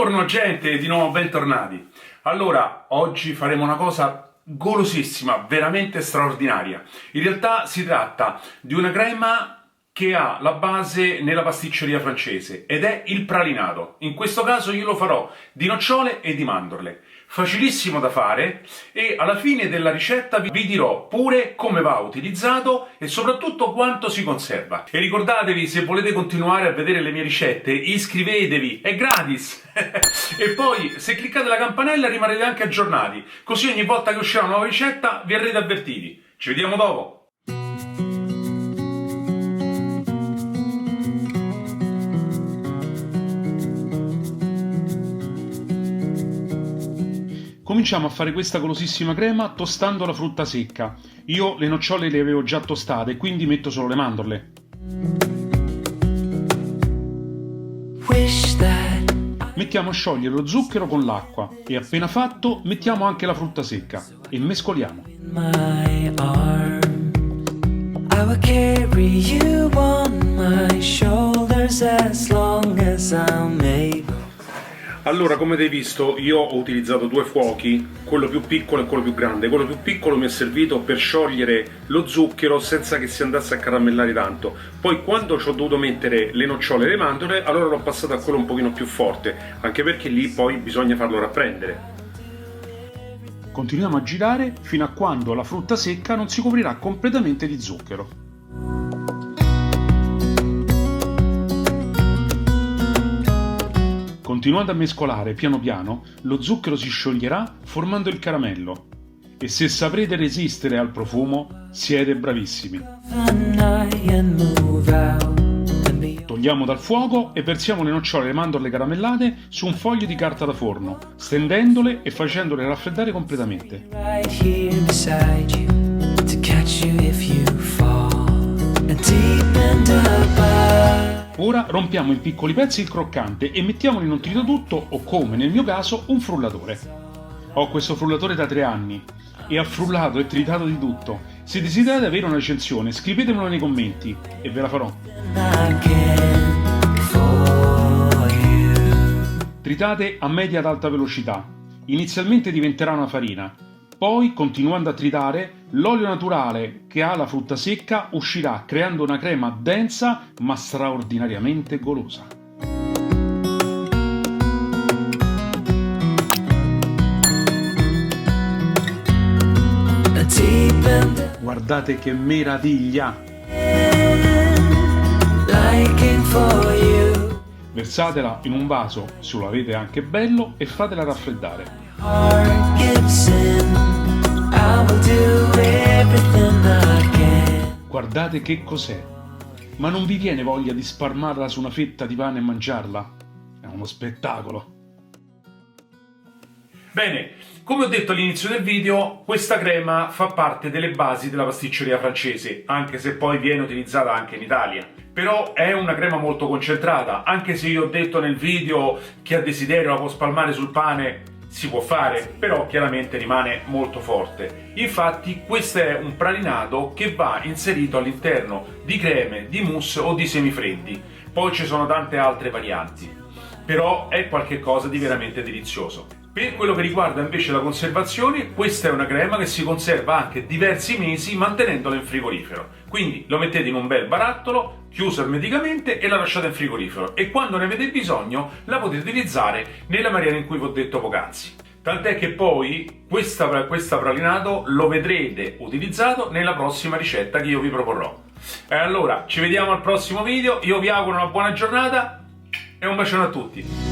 Buongiorno gente, di nuovo bentornati. Allora, oggi faremo una cosa golosissima, veramente straordinaria. In realtà si tratta di una crema che ha la base nella pasticceria francese ed è il pralinato. In questo caso io lo farò di nocciole e di mandorle. Facilissimo da fare e alla fine della ricetta vi dirò pure come va utilizzato e soprattutto quanto si conserva. E ricordatevi, se volete continuare a vedere le mie ricette, iscrivetevi, è gratis! E poi se cliccate la campanella rimarrete anche aggiornati, così ogni volta che uscirà una nuova ricetta verrete avvertiti. Ci vediamo dopo! Cominciamo a fare questa golosissima crema tostando la frutta secca. Io le nocciole le avevo già tostate, quindi metto solo le mandorle. Mettiamo a sciogliere lo zucchero con l'acqua e appena fatto mettiamo anche la frutta secca e mescoliamo. Allora, come avete visto, io ho utilizzato due fuochi, quello più piccolo e quello più grande. Quello più piccolo mi è servito per sciogliere lo zucchero senza che si andasse a caramellare tanto. Poi quando ci ho dovuto mettere le nocciole e le mandorle, allora l'ho passato a quello un pochino più forte, anche perché lì poi bisogna farlo rapprendere. Continuiamo a girare fino a quando la frutta secca non si coprirà completamente di zucchero. Continuando a mescolare piano piano, lo zucchero si scioglierà formando il caramello. E se saprete resistere al profumo, siete bravissimi. Togliamo dal fuoco e versiamo le nocciole e le mandorle caramellate su un foglio di carta da forno, stendendole e facendole raffreddare completamente. Ora rompiamo in piccoli pezzi il croccante e mettiamolo in un tritatutto o, come nel mio caso, un frullatore. Ho questo frullatore da 3 anni e ha frullato e tritato di tutto. Se desiderate avere una recensione, scrivetemelo nei commenti e ve la farò. Tritate a media ad alta velocità. Inizialmente diventerà una farina. Poi, continuando a tritare, l'olio naturale che ha la frutta secca uscirà creando una crema densa ma straordinariamente golosa. Guardate che meraviglia! Versatela in un vaso se lo avete anche bello e fatela raffreddare. Guardate che cos'è, ma non vi viene voglia di spalmarla su una fetta di pane e mangiarla? È uno spettacolo. Bene, come ho detto all'inizio del video, questa crema fa parte delle basi della pasticceria francese, anche se poi viene utilizzata anche in Italia. Però è una crema molto concentrata, anche se io ho detto nel video che a desiderio la può spalmare sul pane, si può fare, però chiaramente rimane molto forte. Infatti questo è un pralinato che va inserito all'interno di creme, di mousse o di semifreddi. Poi ci sono tante altre varianti, però è qualcosa di veramente delizioso. Per quello che riguarda invece la conservazione, questa è una crema che si conserva anche diversi mesi mantenendola in frigorifero. Quindi lo mettete in un bel barattolo, chiuso hermeticamente, e la lasciate in frigorifero. E quando ne avete bisogno la potete utilizzare nella maniera in cui vi ho detto poc'anzi. Tant'è che poi questo pralinato lo vedrete utilizzato nella prossima ricetta che io vi proporrò. E allora, ci vediamo al prossimo video, io vi auguro una buona giornata e un bacione a tutti!